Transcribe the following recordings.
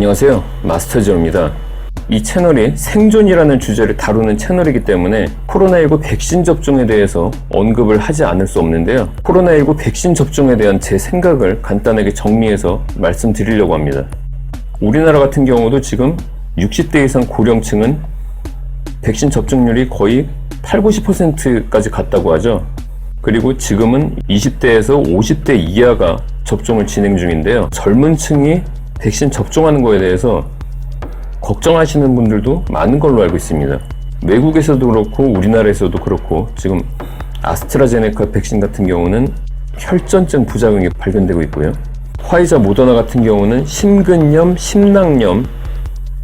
안녕하세요, 마스터지오입니다. 이 채널이 생존이라는 주제를 다루는 채널이기 때문에 코로나19 백신 접종에 대해서 언급을 하지 않을 수 없는데요. 코로나19 백신 접종에 대한 제 생각을 간단하게 정리해서 말씀드리려고 합니다. 우리나라 같은 경우도 지금 60대 이상 고령층은 백신 접종률이 거의 80-90%까지 갔다고 하죠. 그리고 지금은 20대에서 50대 이하가 접종을 진행 중인데요. 젊은 층이 백신 접종하는 거에 대해서 걱정하시는 분들도 많은 걸로 알고 있습니다. 외국에서도 그렇고 우리나라에서도 그렇고 지금 아스트라제네카 백신 같은 경우는 혈전증 부작용이 발견되고 있고요. 화이자 모더나 같은 경우는 심근염, 심낭염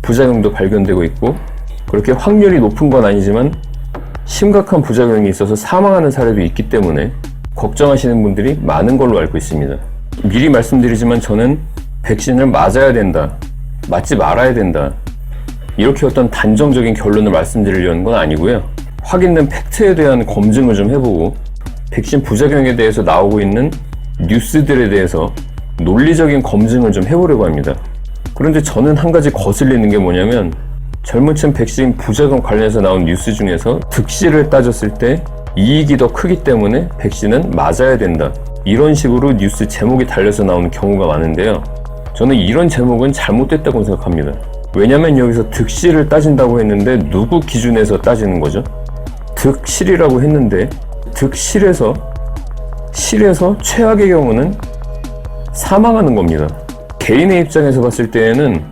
부작용도 발견되고 있고, 그렇게 확률이 높은 건 아니지만 심각한 부작용이 있어서 사망하는 사례도 있기 때문에 걱정하시는 분들이 많은 걸로 알고 있습니다. 미리 말씀드리지만 저는 백신을 맞아야 된다, 맞지 말아야 된다, 이렇게 어떤 단정적인 결론을 말씀드리려는 건 아니고요. 확인된 팩트에 대한 검증을 좀 해보고 백신 부작용에 대해서 나오고 있는 뉴스들에 대해서 논리적인 검증을 좀 해보려고 합니다. 그런데 저는 한 가지 거슬리는 게 뭐냐면, 젊은 층 백신 부작용 관련해서 나온 뉴스 중에서 득실을 따졌을 때 이익이 더 크기 때문에 백신은 맞아야 된다, 이런 식으로 뉴스 제목이 달려서 나오는 경우가 많은데요. 저는 이런 제목은 잘못됐다고 생각합니다. 왜냐면 여기서 득실을 따진다고 했는데 누구 기준에서 따지는 거죠? 득실이라고 했는데 득실에서 최악의 경우는 사망하는 겁니다. 개인의 입장에서 봤을 때에는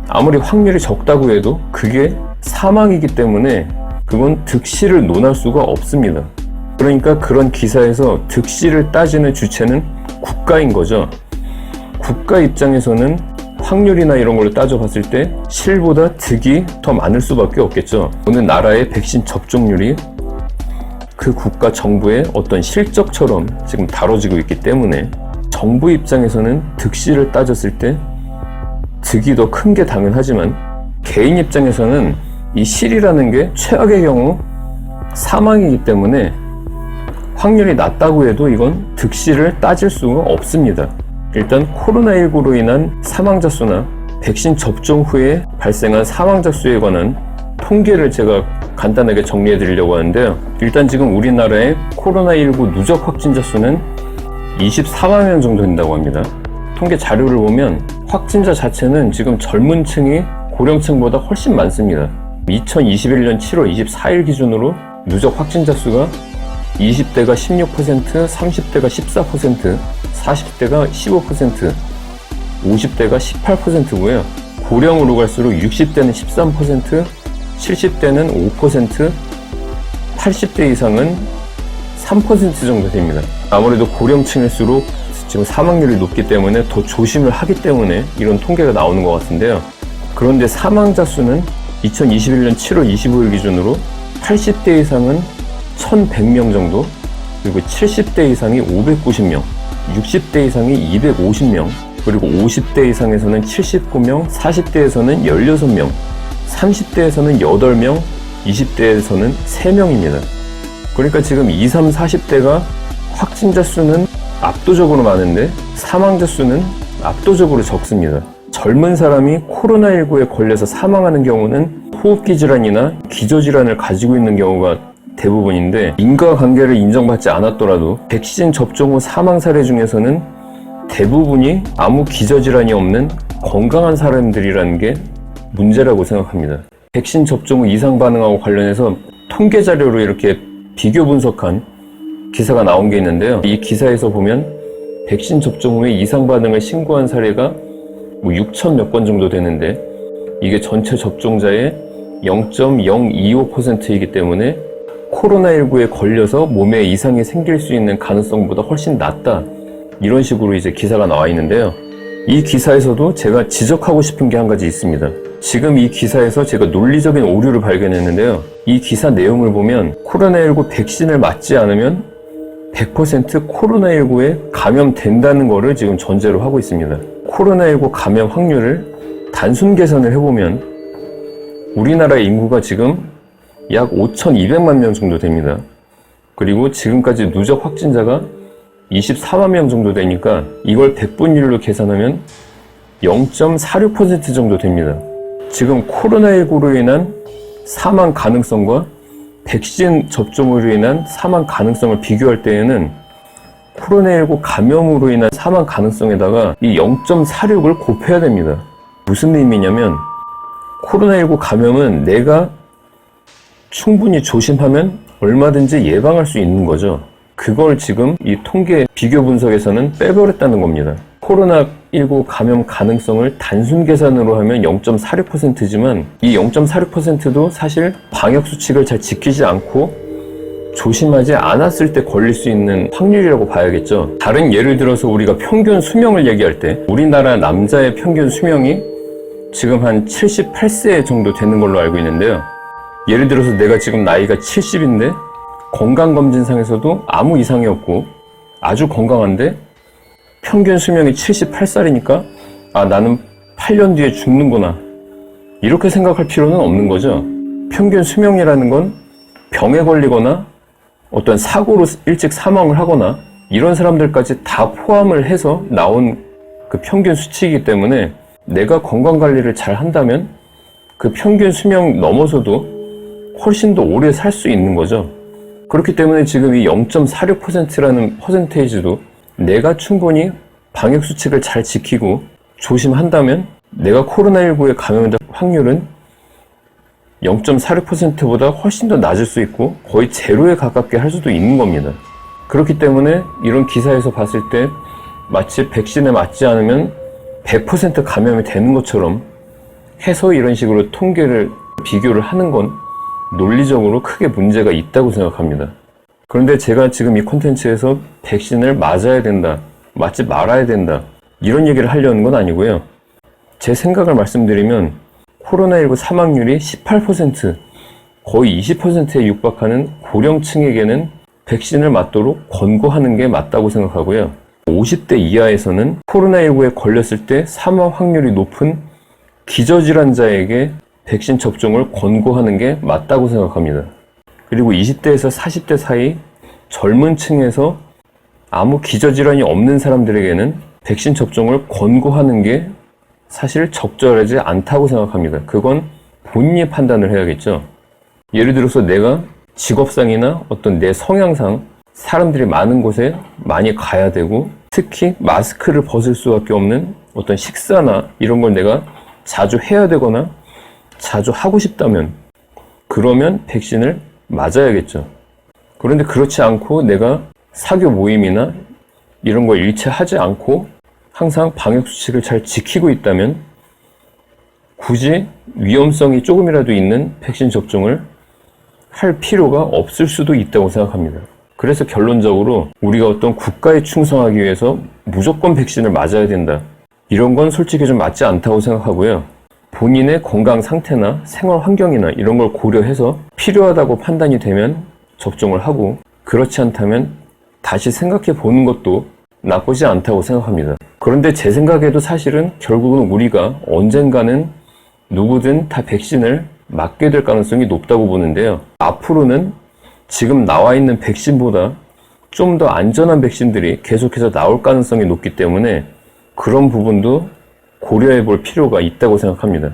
아무리 확률이 적다고 해도 그게 사망이기 때문에 그건 득실을 논할 수가 없습니다. 그러니까 그런 기사에서 득실을 따지는 주체는 국가인 거죠. 국가 입장에서는 확률이나 이런 걸로 따져봤을 때 실보다 득이 더 많을 수밖에 없겠죠. 어느 나라의 백신 접종률이 그 국가 정부의 어떤 실적처럼 지금 다뤄지고 있기 때문에 정부 입장에서는 득실을 따졌을 때 득이 더 큰 게 당연하지만, 개인 입장에서는 이 실이라는 게 최악의 경우 사망이기 때문에 확률이 낮다고 해도 이건 득실을 따질 수가 없습니다. 일단 코로나19로 인한 사망자 수나 백신 접종 후에 발생한 사망자 수에 관한 통계를 제가 간단하게 정리해 드리려고 하는데요. 일단 지금 우리나라의 코로나19 누적 확진자 수는 24만 명 정도 된다고 합니다. 통계 자료를 보면 확진자 자체는 지금 젊은 층이 고령층보다 훨씬 많습니다. 2021년 7월 24일 기준으로 누적 확진자 수가 20대가 16%, 30대가 14%, 40대가 15%, 50대가 18%고요. 고령으로 갈수록 60대는 13%, 70대는 5%, 80대 이상은 3% 정도 됩니다. 아무래도 고령층일수록 지금 사망률이 높기 때문에 더 조심을 하기 때문에 이런 통계가 나오는 것 같은데요. 그런데 사망자 수는 2021년 7월 25일 기준으로 80대 이상은 1,100명 정도, 그리고 70대 이상이 590명, 60대 이상이 250명, 그리고 50대 이상에서는 79명, 40대에서는 16명, 30대에서는 8명, 20대에서는 3명입니다. 그러니까 지금 20, 40대가 확진자 수는 압도적으로 많은데 사망자 수는 압도적으로 적습니다. 젊은 사람이 코로나19에 걸려서 사망하는 경우는 호흡기 질환이나 기저질환을 가지고 있는 경우가 대부분인데, 인과관계를 인정받지 않았더라도 백신 접종 후 사망 사례 중에서는 대부분이 아무 기저질환이 없는 건강한 사람들이라는 게 문제라고 생각합니다. 백신 접종 후 이상 반응하고 관련해서 통계 자료로 이렇게 비교 분석한 기사가 나온 게 있는데요. 이 기사에서 보면 백신 접종 후에 이상 반응을 신고한 사례가 6천 몇 건 정도 되는데, 이게 전체 접종자의 0.025%이기 때문에 코로나19에 걸려서 몸에 이상이 생길 수 있는 가능성보다 훨씬 낮다, 이런 식으로 이제 기사가 나와 있는데요. 이 기사에서도 제가 지적하고 싶은 게 한 가지 있습니다. 지금 이 기사에서 제가 논리적인 오류를 발견했는데요. 이 기사 내용을 보면 코로나19 백신을 맞지 않으면 100% 코로나19에 감염된다는 거를 지금 전제로 하고 있습니다. 코로나19 감염 확률을 단순 계산을 해보면 우리나라의 인구가 지금 약 5,200만 명 정도 됩니다. 그리고 지금까지 누적 확진자가 24만 명 정도 되니까 이걸 100분율로 계산하면 0.46% 정도 됩니다. 지금 코로나19로 인한 사망 가능성과 백신 접종으로 인한 사망 가능성을 비교할 때에는 코로나19 감염으로 인한 사망 가능성에다가 이 0.46을 곱해야 됩니다. 무슨 의미냐면 코로나19 감염은 내가 충분히 조심하면 얼마든지 예방할 수 있는 거죠. 그걸 지금 이 통계 비교 분석에서는 빼버렸다는 겁니다. 코로나19 감염 가능성을 단순 계산으로 하면 0.46%지만 이 0.46%도 사실 방역 수칙을 잘 지키지 않고 조심하지 않았을 때 걸릴 수 있는 확률이라고 봐야겠죠. 다른 예를 들어서 우리가 평균 수명을 얘기할 때 우리나라 남자의 평균 수명이 지금 한 78세 정도 되는 걸로 알고 있는데요. 예를 들어서 내가 지금 나이가 70인데 건강검진상에서도 아무 이상이 없고 아주 건강한데 평균 수명이 78살이니까 아, 나는 8년 뒤에 죽는구나, 이렇게 생각할 필요는 없는 거죠. 평균 수명이라는 건 병에 걸리거나 어떤 사고로 일찍 사망을 하거나 이런 사람들까지 다 포함을 해서 나온 그 평균 수치이기 때문에 내가 건강관리를 잘 한다면 그 평균 수명 넘어서도 훨씬 더 오래 살 수 있는 거죠. 그렇기 때문에 지금 이 0.46%라는 퍼센테이지도 내가 충분히 방역 수칙을 잘 지키고 조심한다면 내가 코로나19에 감염될 확률은 0.46%보다 훨씬 더 낮을 수 있고 거의 제로에 가깝게 할 수도 있는 겁니다. 그렇기 때문에 이런 기사에서 봤을 때 마치 백신에 맞지 않으면 100% 감염이 되는 것처럼 해서 이런 식으로 통계를 비교를 하는 건 논리적으로 크게 문제가 있다고 생각합니다. 그런데 제가 지금 이 콘텐츠에서 백신을 맞아야 된다, 맞지 말아야 된다, 이런 얘기를 하려는 건 아니고요. 제 생각을 말씀드리면 코로나19 사망률이 18%, 거의 20%에 육박하는 고령층에게는 백신을 맞도록 권고하는 게 맞다고 생각하고요. 50대 이하에서는 코로나19에 걸렸을 때 사망 확률이 높은 기저질환자에게 백신 접종을 권고하는 게 맞다고 생각합니다. 그리고 20대에서 40대 사이 젊은 층에서 아무 기저질환이 없는 사람들에게는 백신 접종을 권고하는 게 사실 적절하지 않다고 생각합니다. 그건 본인이 판단을 해야겠죠. 예를 들어서 내가 직업상이나 어떤 내 성향상 사람들이 많은 곳에 많이 가야 되고 특히 마스크를 벗을 수밖에 없는 어떤 식사나 이런 걸 내가 자주 해야 되거나 자주 하고 싶다면 그러면 백신을 맞아야겠죠. 그런데 그렇지 않고 내가 사교 모임이나 이런 걸 일체 하지 않고 항상 방역 수칙을 잘 지키고 있다면 굳이 위험성이 조금이라도 있는 백신 접종을 할 필요가 없을 수도 있다고 생각합니다. 그래서 결론적으로 우리가 어떤 국가에 충성하기 위해서 무조건 백신을 맞아야 된다, 이런 건 솔직히 좀 맞지 않다고 생각하고요. 본인의 건강 상태나 생활 환경이나 이런 걸 고려해서 필요하다고 판단이 되면 접종을 하고 그렇지 않다면 다시 생각해 보는 것도 나쁘지 않다고 생각합니다. 그런데 제 생각에도 사실은 결국은 우리가 언젠가는 누구든 다 백신을 맞게 될 가능성이 높다고 보는데요. 앞으로는 지금 나와 있는 백신보다 좀 더 안전한 백신들이 계속해서 나올 가능성이 높기 때문에 그런 부분도 고려해 볼 필요가 있다고 생각합니다.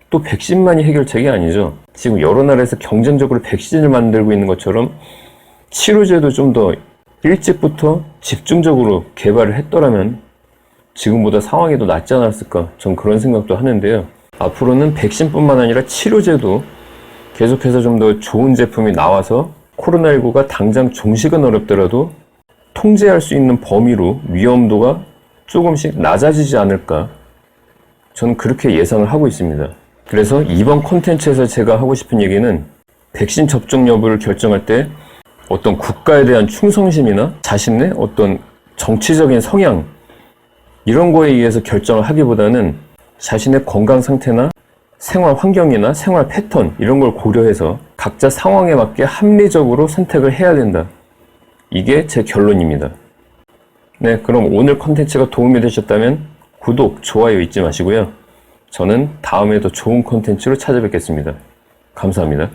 또 백신만이 해결책이 아니죠. 지금 여러 나라에서 경쟁적으로 백신을 만들고 있는 것처럼 치료제도 좀 더 일찍부터 집중적으로 개발을 했더라면 지금보다 상황이 더 낫지 않았을까, 전 그런 생각도 하는데요. 앞으로는 백신뿐만 아니라 치료제도 계속해서 좀 더 좋은 제품이 나와서 코로나19가 당장 종식은 어렵더라도 통제할 수 있는 범위로 위험도가 조금씩 낮아지지 않을까, 저는 그렇게 예상을 하고 있습니다. 그래서 이번 콘텐츠에서 제가 하고 싶은 얘기는 백신 접종 여부를 결정할 때 어떤 국가에 대한 충성심이나 자신의 어떤 정치적인 성향 이런 거에 의해서 결정을 하기보다는 자신의 건강 상태나 생활 환경이나 생활 패턴 이런 걸 고려해서 각자 상황에 맞게 합리적으로 선택을 해야 된다. 이게 제 결론입니다. 네, 그럼 오늘 콘텐츠가 도움이 되셨다면 구독, 좋아요 잊지 마시고요. 저는 다음에 더 좋은 콘텐츠로 찾아뵙겠습니다. 감사합니다.